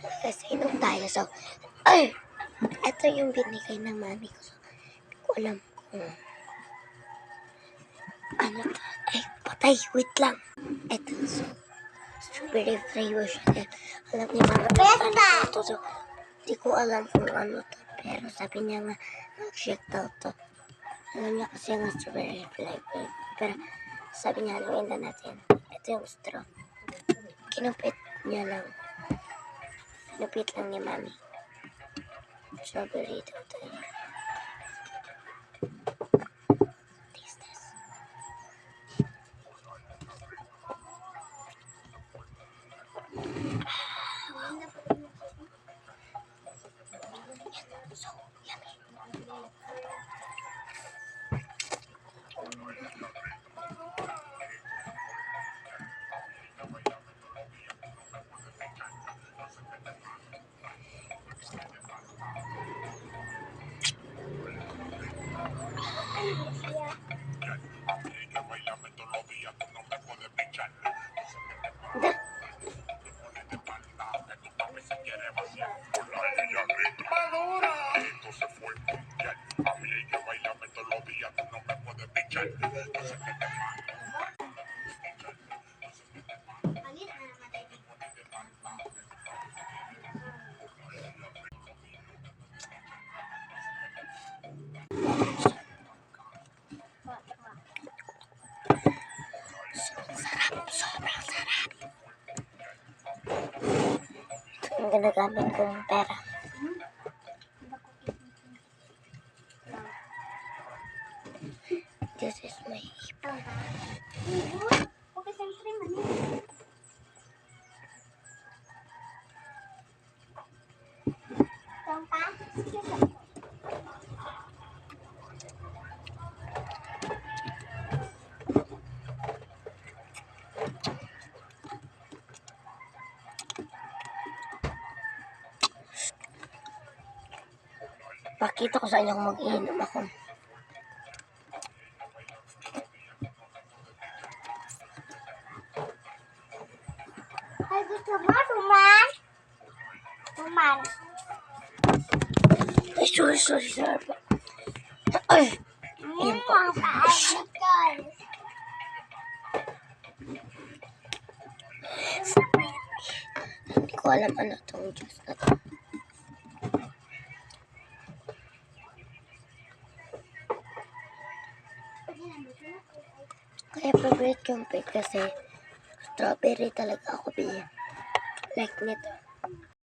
Kasi inom tayo. So, ay! Ito yung binigay ng mami ko. So, hindi ko alam kung ano to. Ay, patay. Wait lang. Ito. So, strawberry flavor siya. Alam ni mama ito. So, hindi ko alam kung ano to. Pero sabi niya nga, shake daw to. Alam niya kasi nga strawberry flavor. Pero sabi niya, haluin na natin. Ito yung straw. Kinupit niya lang. Kinupit lang ni mami. Strawberry daw to. Taste this. So yummy. Sobrang sarap. Ito yung ginagamit kong pera. This is my ipon. Pakita ko sa inyo kung mag-iinom ako. Ay, gusto mo, Tuman? Tuman. Ay, sorry. Ay! Ayun po. Hindi ko alam ano itong juice na to. Kaya favorite yung pig kasi strawberry talaga ako bilhin. Like nito.